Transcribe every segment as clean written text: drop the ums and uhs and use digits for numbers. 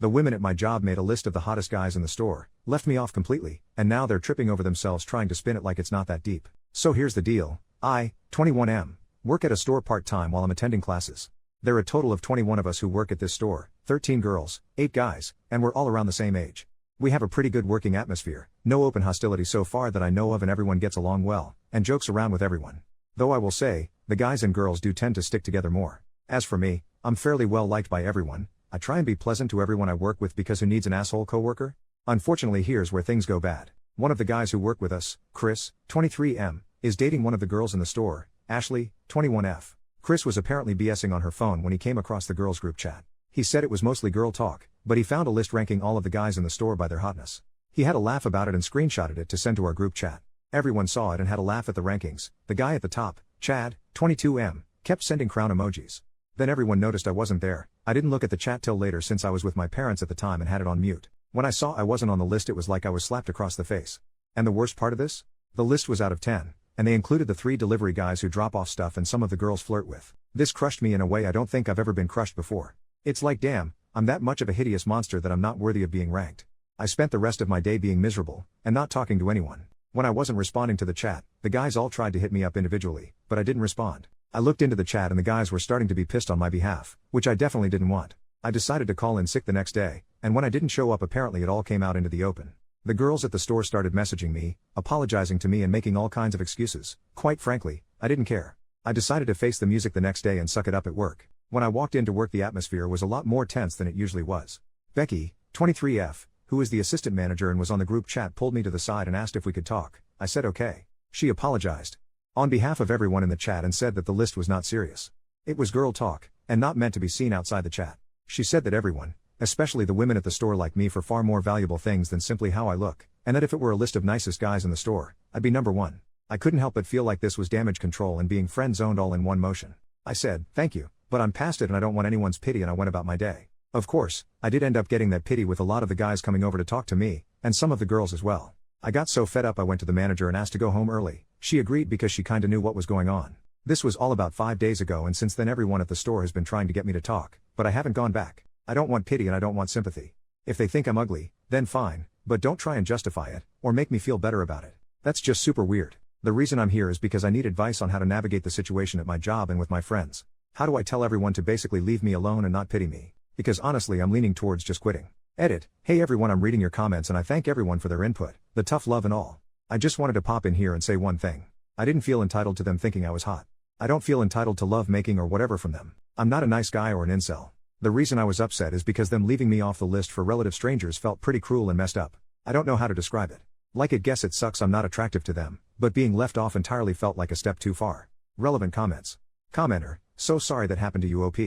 The women at my job made a list of the hottest guys in the store, left me off completely, and now they're tripping over themselves trying to spin it like it's not that deep. So here's the deal. I, 21M, work at a store part-time while I'm attending classes. There are a total of 21 of us who work at this store, 13 girls, 8 guys, and we're all around the same age. We have a pretty good working atmosphere, no open hostility so far that I know of, and everyone gets along well, and jokes around with everyone. Though I will say, the guys and girls do tend to stick together more. As for me, I'm fairly well liked by everyone. I try and be pleasant to everyone I work with, because who needs an asshole coworker? Unfortunately, here's where things go bad. One of the guys who work with us, Chris, 23M, is dating one of the girls in the store, Ashley, 21F. Chris was apparently BSing on her phone when he came across the girls' group chat. He said it was mostly girl talk, but he found a list ranking all of the guys in the store by their hotness. He had a laugh about it and screenshotted it to send to our group chat. Everyone saw it and had a laugh at the rankings. The guy at the top, Chad, 22M, kept sending crown emojis. Then everyone noticed I wasn't there. I didn't look at the chat till later since I was with my parents at the time and had it on mute. When I saw I wasn't on the list, it was like I was slapped across the face. And the worst part of this? The list was out of 10, and they included the 3 delivery guys who drop off stuff and some of the girls flirt with. This crushed me in a way I don't think I've ever been crushed before. It's like, damn, I'm that much of a hideous monster that I'm not worthy of being ranked. I spent the rest of my day being miserable, and not talking to anyone. When I wasn't responding to the chat, the guys all tried to hit me up individually, but I didn't respond. I looked into the chat and the guys were starting to be pissed on my behalf, which I definitely didn't want. I decided to call in sick the next day, and when I didn't show up, apparently it all came out into the open. The girls at the store started messaging me, apologizing to me and making all kinds of excuses. Quite frankly, I didn't care. I decided to face the music the next day and suck it up at work. When I walked into work, the atmosphere was a lot more tense than it usually was. Becky, 23F, who is the assistant manager and was on the group chat, pulled me to the side and asked if we could talk. I said okay. She apologized on behalf of everyone in the chat and said that the list was not serious. It was girl talk, and not meant to be seen outside the chat. She said that everyone, especially the women at the store, like me for far more valuable things than simply how I look, and that if it were a list of nicest guys in the store, I'd be number 1. I couldn't help but feel like this was damage control and being friend-zoned all in one motion. I said, thank you, but I'm past it and I don't want anyone's pity, and I went about my day. Of course, I did end up getting that pity with a lot of the guys coming over to talk to me, and some of the girls as well. I got so fed up I went to the manager and asked to go home early. She agreed because she kinda knew what was going on. This was all about 5 days ago, and since then everyone at the store has been trying to get me to talk, but I haven't gone back. I don't want pity and I don't want sympathy. If they think I'm ugly, then fine, but don't try and justify it, or make me feel better about it. That's just super weird. The reason I'm here is because I need advice on how to navigate the situation at my job and with my friends. How do I tell everyone to basically leave me alone and not pity me? Because honestly, I'm leaning towards just quitting. Edit. Hey everyone, I'm reading your comments and I thank everyone for their input, the tough love and all. I just wanted to pop in here and say one thing. I didn't feel entitled to them thinking I was hot. I don't feel entitled to love making or whatever from them. I'm not a nice guy or an incel. The reason I was upset is because them leaving me off the list for relative strangers felt pretty cruel and messed up. I don't know how to describe it. Like it, guess it sucks I'm not attractive to them, but being left off entirely felt like a step too far. Relevant comments. Commenter, so sorry that happened to you, OP.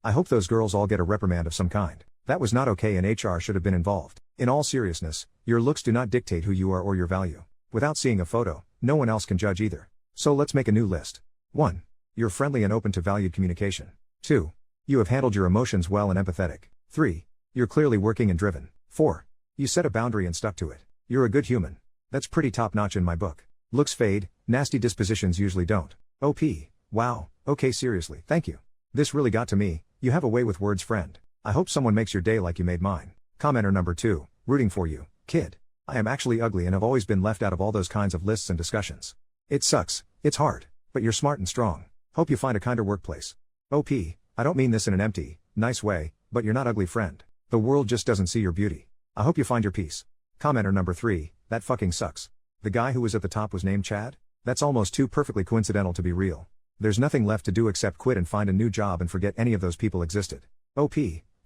I hope those girls all get a reprimand of some kind. That was not okay and HR should have been involved. In all seriousness, your looks do not dictate who you are or your value. Without seeing a photo, no one else can judge either. So let's make a new list. 1. You're friendly and open to valued communication. 2. You have handled your emotions well and empathetic. 3. You're clearly working and driven. 4. You set a boundary and stuck to it. You're a good human. That's pretty top-notch in my book. Looks fade, nasty dispositions usually don't. OP. Wow, okay, seriously, thank you. This really got to me. You have a way with words, friend. I hope someone makes your day like you made mine. Commenter number 2, rooting for you, kid. I am actually ugly and have always been left out of all those kinds of lists and discussions. It sucks, it's hard, but you're smart and strong. Hope you find a kinder workplace. OP, I don't mean this in an empty, nice way, but you're not ugly, friend. The world just doesn't see your beauty. I hope you find your peace. Commenter number 3, that fucking sucks. The guy who was at the top was named Chad? That's almost too perfectly coincidental to be real. There's nothing left to do except quit and find a new job and forget any of those people existed. OP,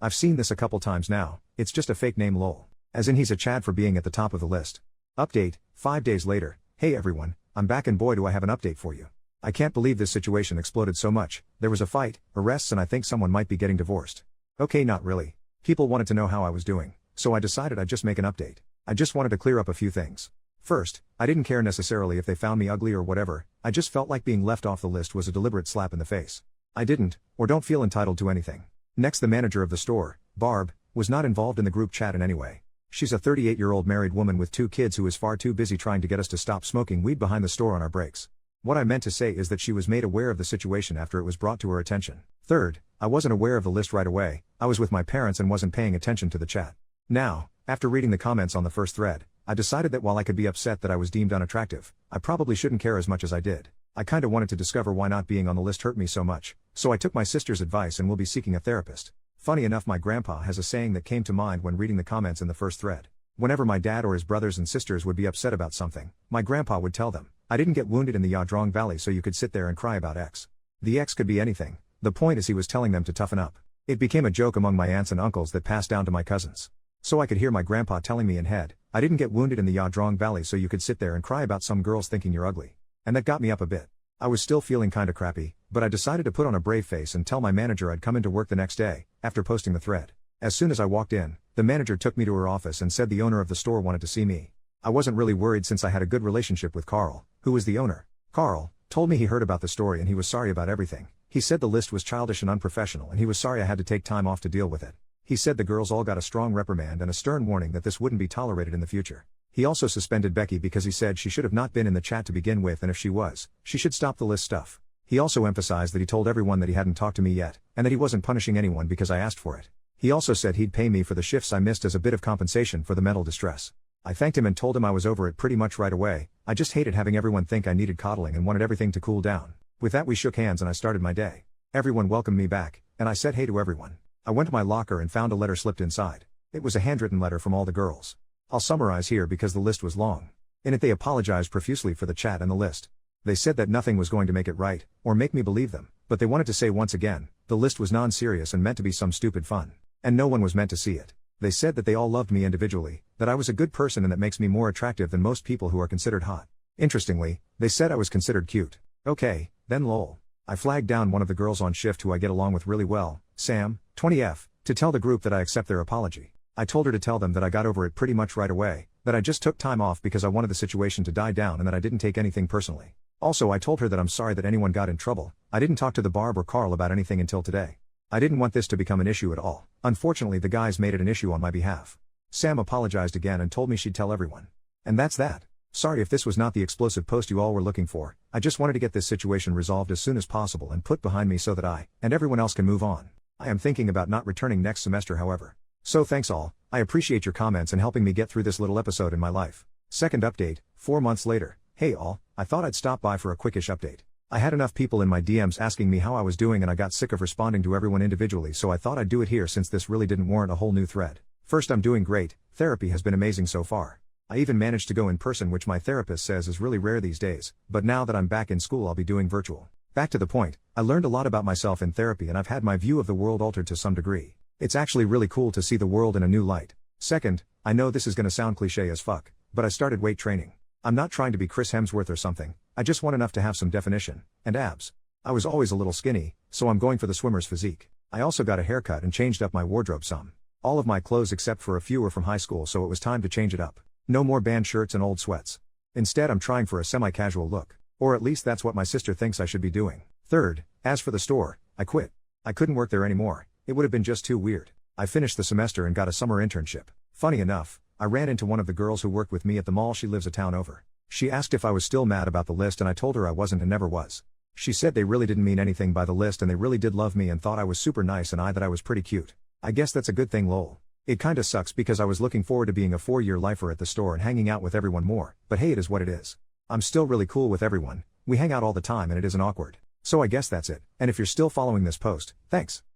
I've seen this a couple times now, it's just a fake name lol. As in he's a Chad for being at the top of the list. Update, 5 days later. Hey everyone, I'm back and boy do I have an update for you. I can't believe this situation exploded so much. There was a fight, arrests, and I think someone might be getting divorced. Okay, not really. People wanted to know how I was doing, so I decided I'd just make an update. I just wanted to clear up a few things. First, I didn't care necessarily if they found me ugly or whatever, I just felt like being left off the list was a deliberate slap in the face. I didn't, or don't feel entitled to anything. Next, the manager of the store, Barb, was not involved in the group chat in any way. She's a 38-year-old married woman with 2 kids who is far too busy trying to get us to stop smoking weed behind the store on our breaks. What I meant to say is that she was made aware of the situation after it was brought to her attention. Third, I wasn't aware of the list right away, I was with my parents and wasn't paying attention to the chat. Now, after reading the comments on the first thread, I decided that while I could be upset that I was deemed unattractive, I probably shouldn't care as much as I did. I kinda wanted to discover why not being on the list hurt me so much, so I took my sister's advice and will be seeking a therapist. Funny enough, my grandpa has a saying that came to mind when reading the comments in the first thread. Whenever my dad or his brothers and sisters would be upset about something, my grandpa would tell them, "I didn't get wounded in the Yadrong Valley so you could sit there and cry about X." The X could be anything. The point is he was telling them to toughen up. It became a joke among my aunts and uncles that passed down to my cousins. So I could hear my grandpa telling me in head, "I didn't get wounded in the Yadrong Valley so you could sit there and cry about some girls thinking you're ugly." And that got me up a bit. I was still feeling kinda crappy, but I decided to put on a brave face and tell my manager I'd come into work the next day, after posting the thread. As soon as I walked in, the manager took me to her office and said the owner of the store wanted to see me. I wasn't really worried since I had a good relationship with Carl, who was the owner. Carl told me he heard about the story and he was sorry about everything. He said the list was childish and unprofessional and he was sorry I had to take time off to deal with it. He said the girls all got a strong reprimand and a stern warning that this wouldn't be tolerated in the future. He also suspended Becky because he said she should have not been in the chat to begin with, and if she was, she should stop the list stuff. He also emphasized that he told everyone that he hadn't talked to me yet, and that he wasn't punishing anyone because I asked for it. He also said he'd pay me for the shifts I missed as a bit of compensation for the mental distress. I thanked him and told him I was over it pretty much right away. I just hated having everyone think I needed coddling and wanted everything to cool down. With that we shook hands and I started my day. Everyone welcomed me back, and I said hey to everyone. I went to my locker and found a letter slipped inside. It was a handwritten letter from all the girls. I'll summarize here because the list was long. In it they apologized profusely for the chat and the list. They said that nothing was going to make it right, or make me believe them, but they wanted to say once again, the list was non-serious and meant to be some stupid fun. And no one was meant to see it. They said that they all loved me individually, that I was a good person and that makes me more attractive than most people who are considered hot. Interestingly, they said I was considered cute. Okay, then lol. I flagged down one of the girls on shift who I get along with really well, Sam, 20F, to tell the group that I accept their apology. I told her to tell them that I got over it pretty much right away, that I just took time off because I wanted the situation to die down and that I didn't take anything personally. Also I told her that I'm sorry that anyone got in trouble. I didn't talk to the Barb or Carl about anything until today. I didn't want this to become an issue at all. Unfortunately the guys made it an issue on my behalf. Sam apologized again and told me she'd tell everyone. And that's that. Sorry if this was not the explosive post you all were looking for. I just wanted to get this situation resolved as soon as possible and put behind me so that I, and everyone else can move on. I am thinking about not returning next semester however. So thanks all, I appreciate your comments and helping me get through this little episode in my life. Second update, 4 months later. Hey all, I thought I'd stop by for a quickish update. I had enough people in my DMs asking me how I was doing and I got sick of responding to everyone individually, so I thought I'd do it here since this really didn't warrant a whole new thread. First, I'm doing great. Therapy has been amazing so far. I even managed to go in person, which my therapist says is really rare these days, but now that I'm back in school I'll be doing virtual. Back to the point, I learned a lot about myself in therapy and I've had my view of the world altered to some degree. It's actually really cool to see the world in a new light. Second, I know this is gonna sound cliche as fuck, but I started weight training. I'm not trying to be Chris Hemsworth or something, I just want enough to have some definition, and abs. I was always a little skinny, so I'm going for the swimmer's physique. I also got a haircut and changed up my wardrobe some. All of my clothes except for a few were from high school, so it was time to change it up. No more band shirts and old sweats. Instead I'm trying for a semi-casual look. Or at least that's what my sister thinks I should be doing. Third, as for the store, I quit. I couldn't work there anymore, it would have been just too weird. I finished the semester and got a summer internship. Funny enough, I ran into one of the girls who worked with me at the mall. She lives a town over. She asked if I was still mad about the list and I told her I wasn't and never was. She said they really didn't mean anything by the list and they really did love me and thought I was super nice and that I was pretty cute. I guess that's a good thing lol. It kinda sucks because I was looking forward to being a 4-year lifer at the store and hanging out with everyone more, but hey, it is what it is. I'm still really cool with everyone, we hang out all the time and it isn't awkward. So I guess that's it, and if you're still following this post, thanks.